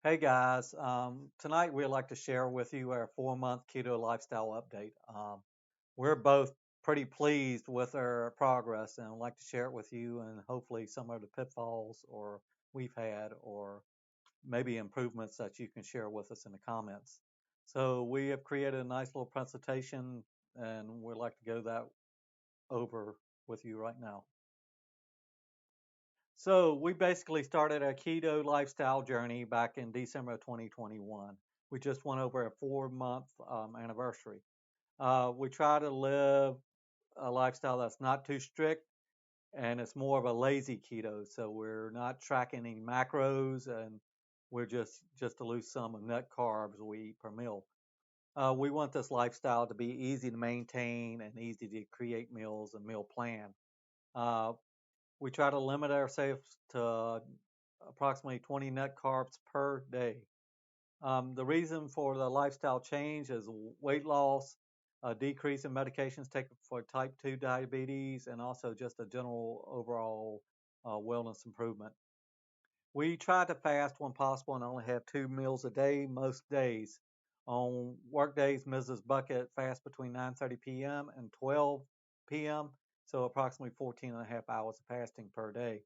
Hey guys, tonight we'd like to share with you our 4 month keto lifestyle update. We're both pretty pleased with our progress and I'd like to share it with you and hopefully some of the pitfalls or we've had or maybe improvements that you can share with us in the comments. So we have created a nice little presentation and we'd like to go that over with you right now. So we basically started our keto lifestyle journey back in December of 2021. We just went over a 4 month anniversary. We try to live a lifestyle that's not too strict and it's more of a lazy keto. So we're not tracking any macros and we're just to lose some of net carbs we eat per meal. We want this lifestyle to be easy to maintain and easy to create meals and meal plan. Uh, we try to limit ourselves to approximately 20 net carbs per day. The reason for the lifestyle change is weight loss, a decrease in medications taken for type 2 diabetes, and also just a general overall wellness improvement. We try to fast when possible and only have 2 meals a day most days. On work days, Mrs. Bucket fasts between 9:30 p.m. and 12 p.m., so approximately 14 and a half hours of fasting per day.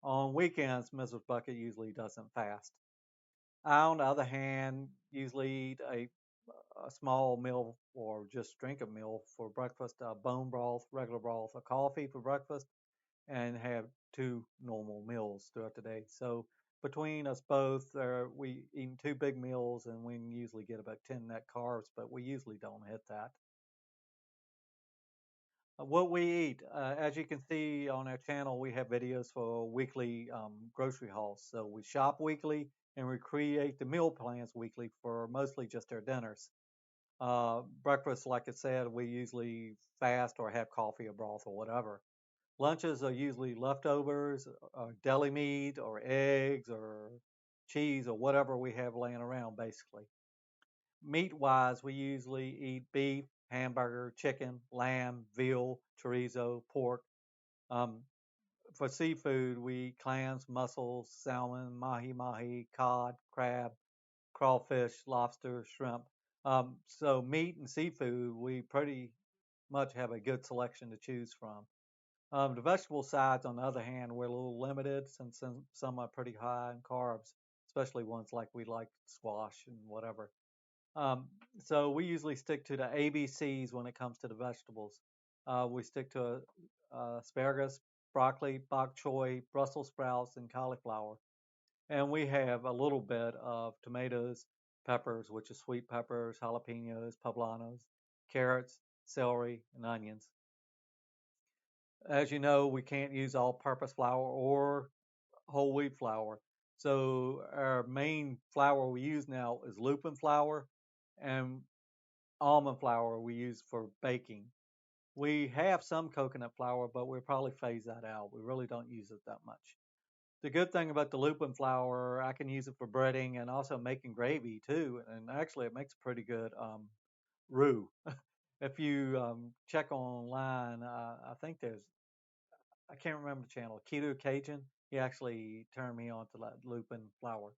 On weekends, Mrs. Bucket usually doesn't fast. I, on the other hand, usually eat a small meal or just drink a meal for breakfast, bone broth, regular broth, a coffee for breakfast, and have two normal meals throughout the day. So between us both, we eat two big meals and we usually get about 10 net carbs, but we usually don't hit that. What we eat, as you can see on our channel, we have videos for weekly grocery hauls. So we shop weekly and we create the meal plans weekly for mostly just our dinners. Breakfast, like I said, we usually fast or have coffee or broth or whatever. Lunches are usually leftovers, or deli meat, or eggs, or cheese, or whatever we have laying around, basically. Meat wise, we usually eat beef, hamburger, chicken, lamb, veal, chorizo, pork. Um, for seafood, we eat clams, mussels, salmon, mahi mahi, cod, crab, crawfish, lobster, shrimp. So meat and seafood, we pretty much have a good selection to choose from. The vegetable sides, on the other hand, we're a little limited since some are pretty high in carbs, especially ones like we like squash and whatever. Um, so we usually stick to the ABCs when it comes to the vegetables. We stick to asparagus, broccoli, bok choy, Brussels sprouts, and cauliflower. And we have a little bit of tomatoes, peppers, which is sweet peppers, jalapenos, poblanos, carrots, celery, and onions. As you know, we can't use all-purpose flour or whole wheat flour. So our main flour we use now is lupin flour and almond flour we use for baking. We have some coconut flour, but we'll probably phase that out. We really don't use it that much. The good thing about the lupin flour, I can use it for breading and also making gravy too. And actually, it makes a pretty good roux. If you check online, I think I can't remember the channel, Keto Cajun. He actually turned me on to that lupin flour.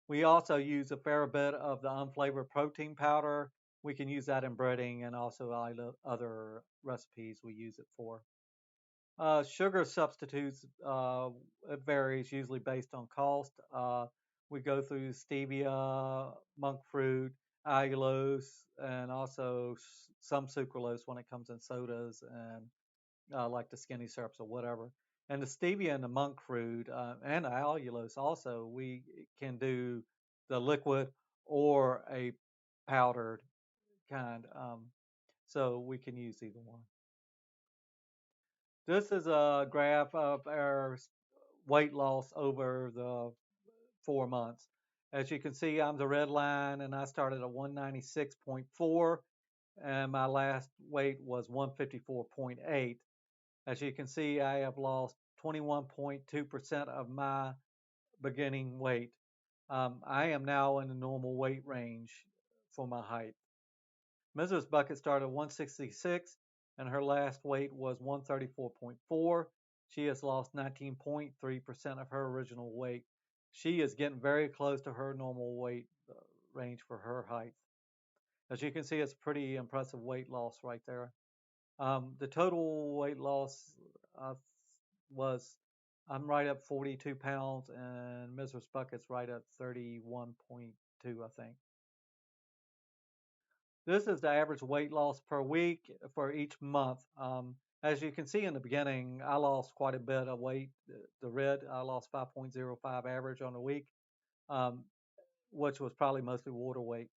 We also use a fair bit of the unflavored protein powder. We can use that in breading and also other recipes we use it for. Sugar substitutes, it varies usually based on cost. We go through stevia, monk fruit, allulose, and also some sucralose when it comes in sodas and like the skinny syrups or whatever. And the stevia and the monk fruit and the allulose also, we can do the liquid or a powdered kind. So we can use either one. This is a graph of our weight loss over the 4 months. As you can see, I'm the red line and I started at 196.4 and my last weight was 154.8. As you can see, I have lost 21.2% of my beginning weight. I am now in the normal weight range for my height. Mrs. Bucket started at 166 and her last weight was 134.4. She has lost 19.3% of her original weight. She is getting very close to her normal weight range for her height. As you can see, it's pretty impressive weight loss right there. The total weight loss uh, was, I'm right at 42 pounds, and Mrs. Bucket's right at 31.2, I think. This is the average weight loss per week for each month. As you can see in the beginning, I lost quite a bit of weight. The red, I lost 5.05 average on the week, um, which was probably mostly water weight.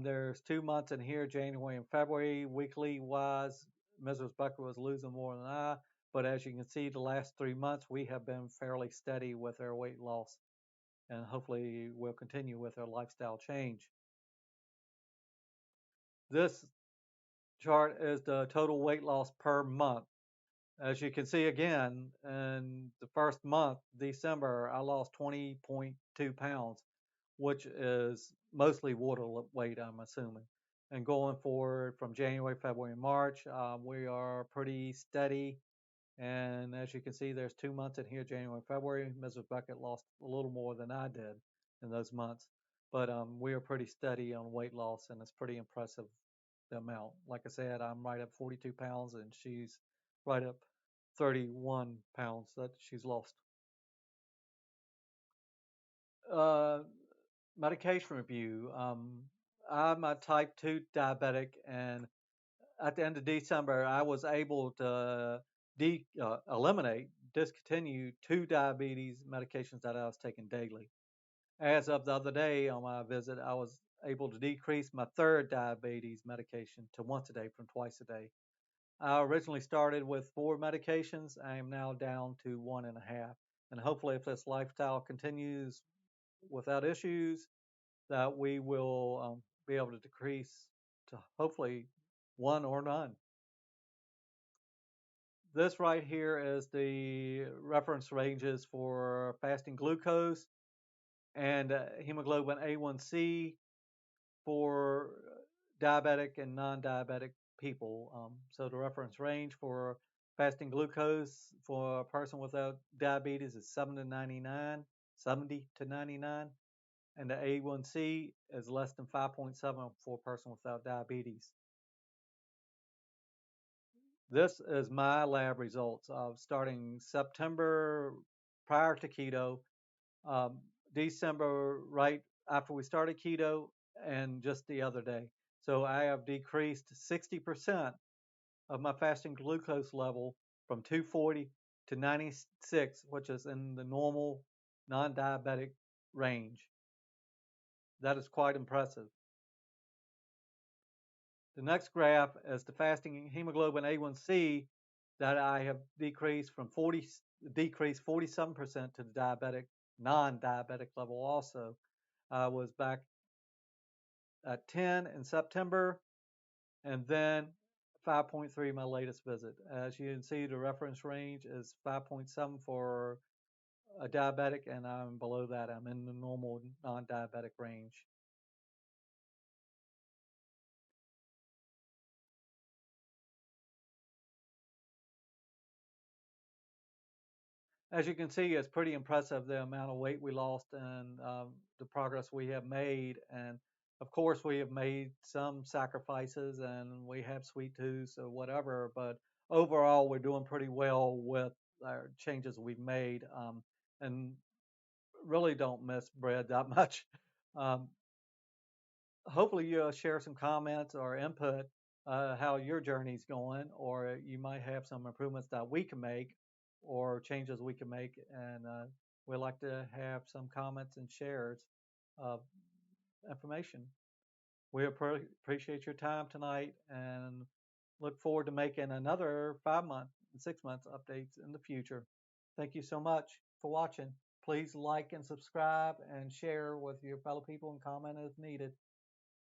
There's 2 months in here, January and February, weekly wise. Mrs. Bucket was losing more than I, but as you can see, the last 3 months we have been fairly steady with our weight loss, and hopefully we'll continue with our lifestyle change. This chart is the total weight loss per month. As you can see again, in the first month, December, I lost 20.2 pounds, which is mostly water weight, I'm assuming. And going forward from January, February, and March, we are pretty steady. And as you can see, there's 2 months in here, January, February. Mrs. Bucket lost a little more than I did in those months. But we are pretty steady on weight loss, and it's pretty impressive the amount. Like I said, I'm right up 42 pounds, and she's right up 31 pounds that she's lost. Uh, Medication review. I'm a type 2 diabetic, and at the end of December, I was able to eliminate, discontinue 2 diabetes medications that I was taking daily. As of the other day on my visit, I was able to decrease my third diabetes medication to once a day from twice a day. I originally started with 4 medications. I am now down to 1.5. And hopefully, if this lifestyle continues without issues, that we will be able to decrease to hopefully one or none. This right here is the reference ranges for fasting glucose and hemoglobin A1C for diabetic and non-diabetic people. So the reference range for fasting glucose for a person without diabetes is 70 to 99, and the A1C is less than 5.7 for a person without diabetes. This is my lab results of starting September prior to keto, um, December right after we started keto, and just the other day. So I have decreased 60% of my fasting glucose level from 240 to 96, which is in the normal non diabetic range. That is quite impressive. The next graph is the fasting hemoglobin A1C that I have decreased from 47% to the diabetic, non-diabetic level also. I was back at 10 in September, and then 5.3 my latest visit. As you can see, the reference range is 5.7 for a diabetic, and I'm below that. I'm in the normal non-diabetic range. As you can see, it's pretty impressive the amount of weight we lost and the progress we have made. And of course, we have made some sacrifices and we have sweet tooths or whatever, but overall, we're doing pretty well with our changes we've made, and really don't miss bread that much. Um, Hopefully you'll share some comments or input how your journey's going, or you might have some improvements that we can make or changes we can make. And we'd like to have some comments and shares of information. We appreciate your time tonight and look forward to making another 5 month and 6 months updates in the future. Thank you so much for watching. Please like and subscribe and share with your fellow people and comment as needed.